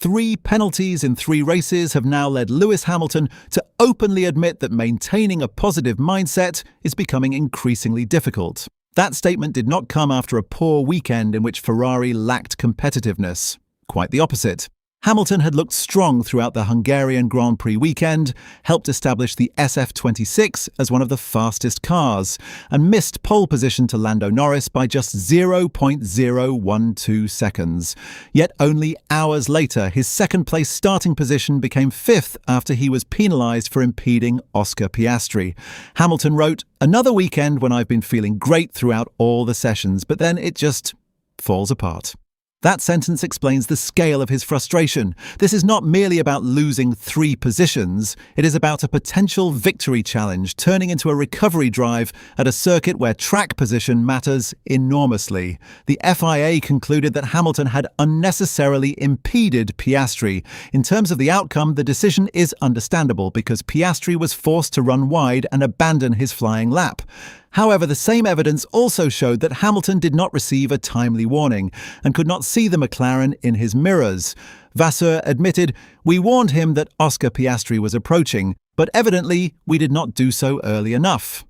3 penalties in 3 races have now led Lewis Hamilton to openly admit that maintaining a positive mindset is becoming increasingly difficult. That statement did not come after a poor weekend in which Ferrari lacked competitiveness. Quite the opposite. Hamilton had looked strong throughout the Hungarian Grand Prix weekend, helped establish the SF26 as one of the fastest cars, and missed pole position to Lando Norris by just 0.012 seconds. Yet only hours later, his second-place starting position became 5th after he was penalised for impeding Oscar Piastri. Hamilton wrote, "Another weekend when I've been feeling great throughout all the sessions, but then it just falls apart." That sentence explains the scale of his frustration. This is not merely about losing 3 positions, it is about a potential victory challenge turning into a recovery drive at a circuit where track position matters enormously. The FIA concluded that Hamilton had unnecessarily impeded Piastri. In terms of the outcome, the decision is understandable because Piastri was forced to run wide and abandon his flying lap. However, the same evidence also showed that Hamilton did not receive a timely warning and could not see the McLaren in his mirrors. Vasseur admitted, "We warned him that Oscar Piastri was approaching, but evidently we did not do so early enough."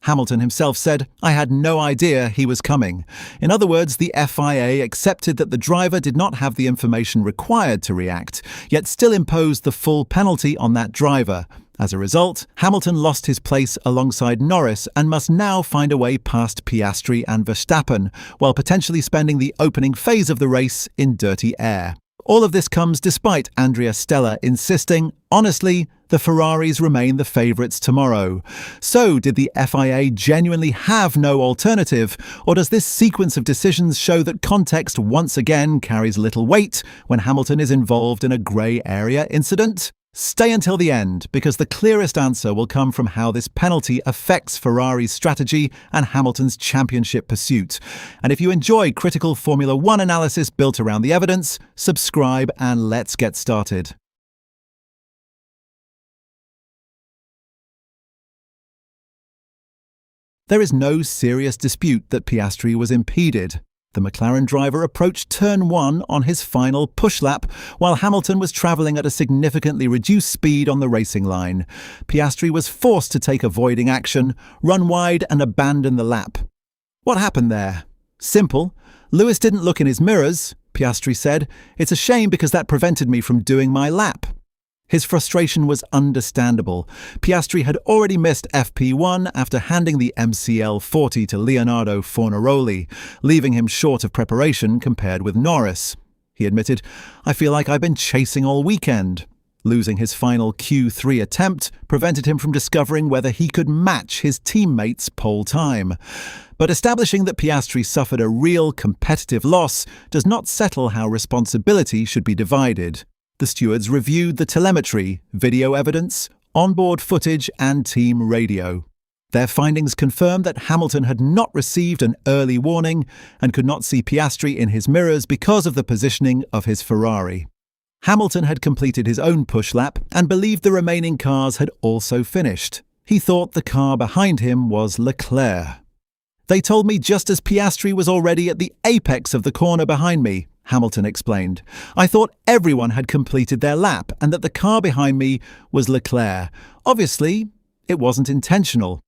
Hamilton himself said, "I had no idea he was coming." In other words, the FIA accepted that the driver did not have the information required to react, yet still imposed the full penalty on that driver. As a result, Hamilton lost his place alongside Norris and must now find a way past Piastri and Verstappen, while potentially spending the opening phase of the race in dirty air. All of this comes despite Andrea Stella insisting, honestly, the Ferraris remain the favourites tomorrow. So, did the FIA genuinely have no alternative, or does this sequence of decisions show that context once again carries little weight when Hamilton is involved in a grey area incident? Stay until the end, because the clearest answer will come from how this penalty affects Ferrari's strategy and Hamilton's championship pursuit. And if you enjoy critical Formula One analysis built around the evidence, subscribe and let's get started. There is no serious dispute that Piastri was impeded. The McLaren driver approached turn 1 on his final push lap, while Hamilton was travelling at a significantly reduced speed on the racing line. Piastri was forced to take avoiding action, run wide and abandon the lap. What happened there? Simple. Lewis didn't look in his mirrors, Piastri said. "It's a shame because that prevented me from doing my lap." His frustration was understandable. Piastri had already missed FP1 after handing the MCL 40 to Leonardo Fornaroli, leaving him short of preparation compared with Norris. He admitted, "I feel like I've been chasing all weekend." Losing his final Q3 attempt prevented him from discovering whether he could match his teammates' pole time. But establishing that Piastri suffered a real competitive loss does not settle how responsibility should be divided. The stewards reviewed the telemetry, video evidence, onboard footage and team radio. Their findings confirmed that Hamilton had not received an early warning and could not see Piastri in his mirrors because of the positioning of his Ferrari. Hamilton had completed his own push lap and believed the remaining cars had also finished. He thought the car behind him was Leclerc. "They told me just as Piastri was already at the apex of the corner behind me," Hamilton explained. "I thought everyone had completed their lap and that the car behind me was Leclerc. Obviously, it wasn't intentional."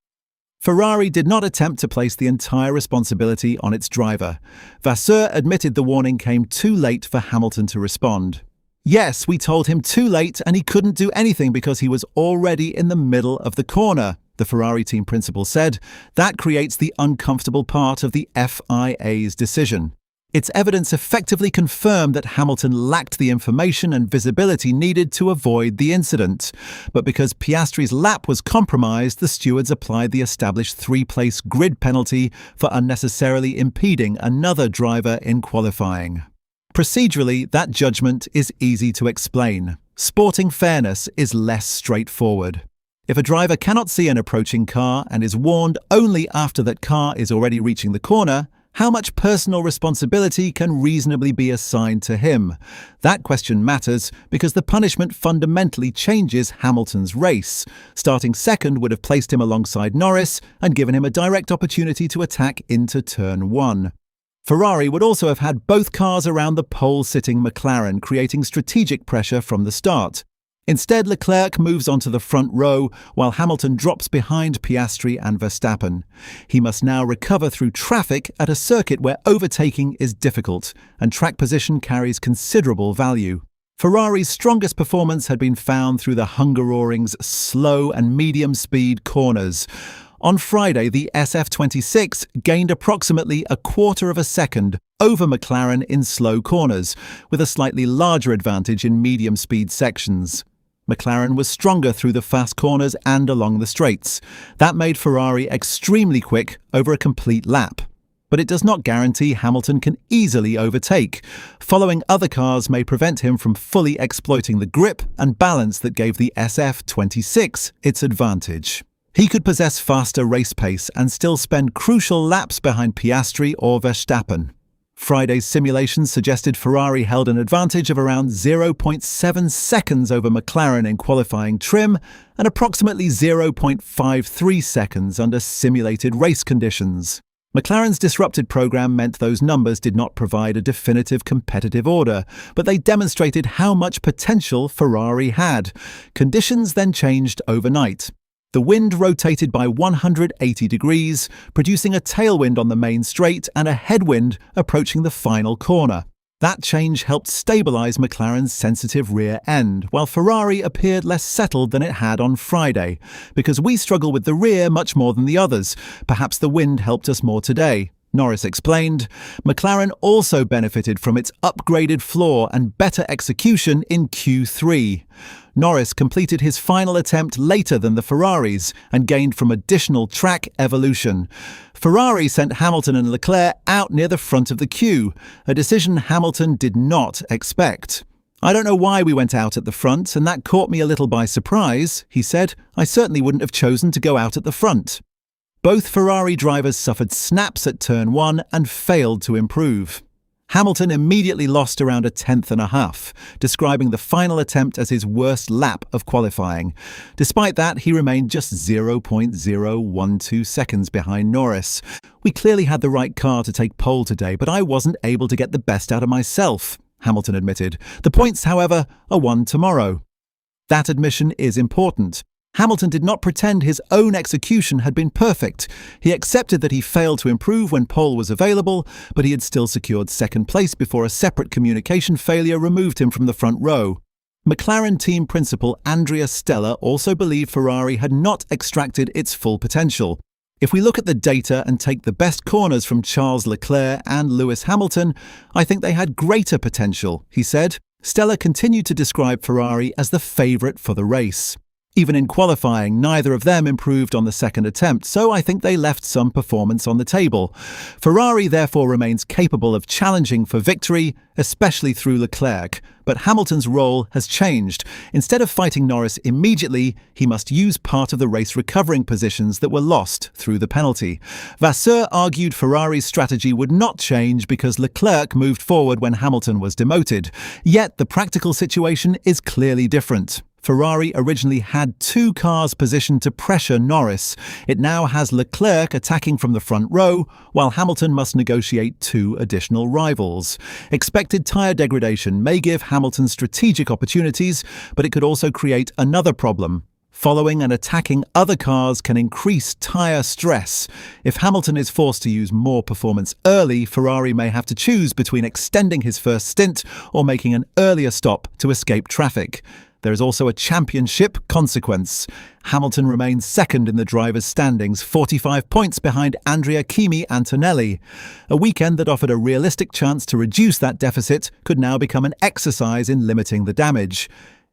Ferrari did not attempt to place the entire responsibility on its driver. Vasseur admitted the warning came too late for Hamilton to respond. "Yes, we told him too late and he couldn't do anything because he was already in the middle of the corner," the Ferrari team principal said. "That creates the uncomfortable part of the FIA's decision. Its evidence effectively confirmed that Hamilton lacked the information and visibility needed to avoid the incident. But because Piastri's lap was compromised, the stewards applied the established 3-place grid penalty for unnecessarily impeding another driver in qualifying. Procedurally, that judgment is easy to explain. Sporting fairness is less straightforward. If a driver cannot see an approaching car and is warned only after that car is already reaching the corner, how much personal responsibility can reasonably be assigned to him? That question matters because the punishment fundamentally changes Hamilton's race. Starting second would have placed him alongside Norris and given him a direct opportunity to attack into turn 1. Ferrari would also have had both cars around the pole-sitting McLaren, creating strategic pressure from the start. Instead, Leclerc moves onto the front row, while Hamilton drops behind Piastri and Verstappen. He must now recover through traffic at a circuit where overtaking is difficult, and track position carries considerable value. Ferrari's strongest performance had been found through the Hungaroring's slow and medium-speed corners. On Friday, the SF26 gained approximately a quarter of a second over McLaren in slow corners, with a slightly larger advantage in medium-speed sections. McLaren was stronger through the fast corners and along the straights. That made Ferrari extremely quick over a complete lap. But it does not guarantee Hamilton can easily overtake. Following other cars may prevent him from fully exploiting the grip and balance that gave the SF26 its advantage. He could possess faster race pace and still spend crucial laps behind Piastri or Verstappen. Friday's simulations suggested Ferrari held an advantage of around 0.7 seconds over McLaren in qualifying trim and approximately 0.53 seconds under simulated race conditions. McLaren's disrupted program meant those numbers did not provide a definitive competitive order, but they demonstrated how much potential Ferrari had. Conditions then changed overnight. The wind rotated by 180 degrees, producing a tailwind on the main straight and a headwind approaching the final corner. That change helped stabilize McLaren's sensitive rear end, while Ferrari appeared less settled than it had on Friday. Because we struggle with the rear much more than the others, perhaps the wind helped us more today, Norris explained. McLaren also benefited from its upgraded floor and better execution in Q3. Norris completed his final attempt later than the Ferraris and gained from additional track evolution. Ferrari sent Hamilton and Leclerc out near the front of the queue, a decision Hamilton did not expect. "I don't know why we went out at the front, and that caught me a little by surprise," he said. "I certainly wouldn't have chosen to go out at the front." Both Ferrari drivers suffered snaps at turn 1 and failed to improve. Hamilton immediately lost around a tenth and a half, describing the final attempt as his worst lap of qualifying. Despite that, he remained just 0.012 seconds behind Norris. "We clearly had the right car to take pole today, but I wasn't able to get the best out of myself," Hamilton admitted. "The points, however, are won tomorrow." That admission is important. Hamilton did not pretend his own execution had been perfect. He accepted that he failed to improve when pole was available, but he had still secured second place before a separate communication failure removed him from the front row. McLaren team principal Andrea Stella also believed Ferrari had not extracted its full potential. "If we look at the data and take the best corners from Charles Leclerc and Lewis Hamilton, I think they had greater potential," he said. Stella continued to describe Ferrari as the favourite for the race. Even in qualifying, neither of them improved on the second attempt, so I think they left some performance on the table. Ferrari therefore remains capable of challenging for victory, especially through Leclerc, but Hamilton's role has changed. Instead of fighting Norris immediately, he must use part of the race recovering positions that were lost through the penalty. Vasseur argued Ferrari's strategy would not change because Leclerc moved forward when Hamilton was demoted. Yet the practical situation is clearly different. Ferrari originally had two cars positioned to pressure Norris. It now has Leclerc attacking from the front row, while Hamilton must negotiate two additional rivals. Expected tyre degradation may give Hamilton strategic opportunities, but it could also create another problem. Following and attacking other cars can increase tyre stress. If Hamilton is forced to use more performance early, Ferrari may have to choose between extending his first stint or making an earlier stop to escape traffic. There is also a championship consequence. Hamilton remains second in the drivers' standings, 45 points behind Andrea Kimi Antonelli. A weekend that offered a realistic chance to reduce that deficit could now become an exercise in limiting the damage.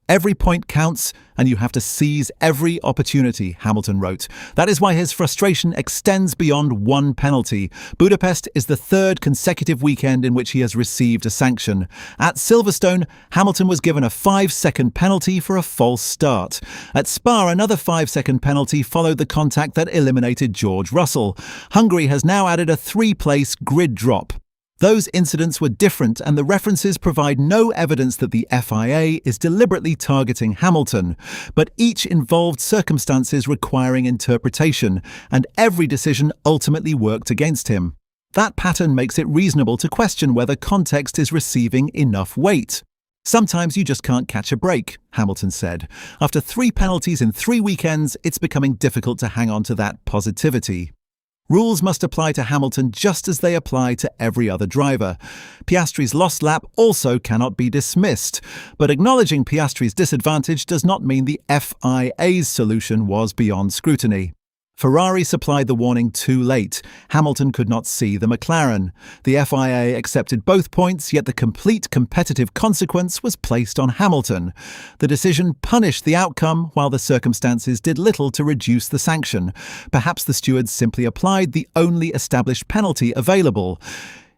"Every point counts, and you have to seize every opportunity," Hamilton wrote. That is why his frustration extends beyond one penalty. Budapest is the third consecutive weekend in which he has received a sanction. At Silverstone, Hamilton was given a 5-second penalty for a false start. At Spa, another 5-second penalty followed the contact that eliminated George Russell. Hungary has now added a 3-place grid drop. Those incidents were different, and the references provide no evidence that the FIA is deliberately targeting Hamilton, but each involved circumstances requiring interpretation, and every decision ultimately worked against him. That pattern makes it reasonable to question whether context is receiving enough weight. Sometimes you just can't catch a break, Hamilton said. After 3 penalties in 3 weekends, it's becoming difficult to hang on to that positivity. Rules must apply to Hamilton just as they apply to every other driver. Piastri's lost lap also cannot be dismissed, but acknowledging Piastri's disadvantage does not mean the FIA's solution was beyond scrutiny. Ferrari supplied the warning too late. Hamilton could not see the McLaren. The FIA accepted both points, yet the complete competitive consequence was placed on Hamilton. The decision punished the outcome, while the circumstances did little to reduce the sanction. Perhaps the stewards simply applied the only established penalty available.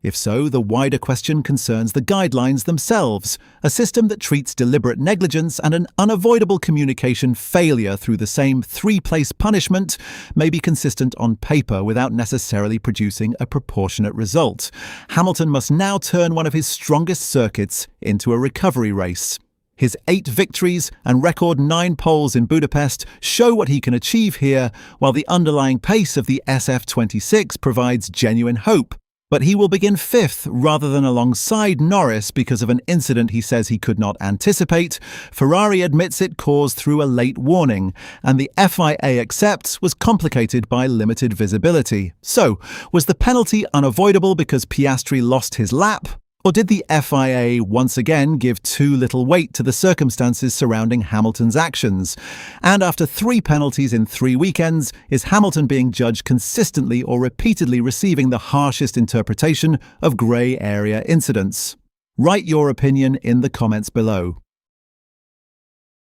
If so, the wider question concerns the guidelines themselves, a system that treats deliberate negligence and an unavoidable communication failure through the same 3-place punishment may be consistent on paper without necessarily producing a proportionate result. Hamilton must now turn one of his strongest circuits into a recovery race. His 8 victories and record 9 poles in Budapest show what he can achieve here, while the underlying pace of the SF26 provides genuine hope. But he will begin 5th rather than alongside Norris because of an incident he says he could not anticipate. Ferrari admits it caused through a late warning, and the FIA accepts was complicated by limited visibility. So, was the penalty unavoidable because Piastri lost his lap? Or did the FIA once again give too little weight to the circumstances surrounding Hamilton's actions? And after 3 penalties in 3 weekends, is Hamilton being judged consistently or repeatedly receiving the harshest interpretation of grey area incidents? Write your opinion in the comments below.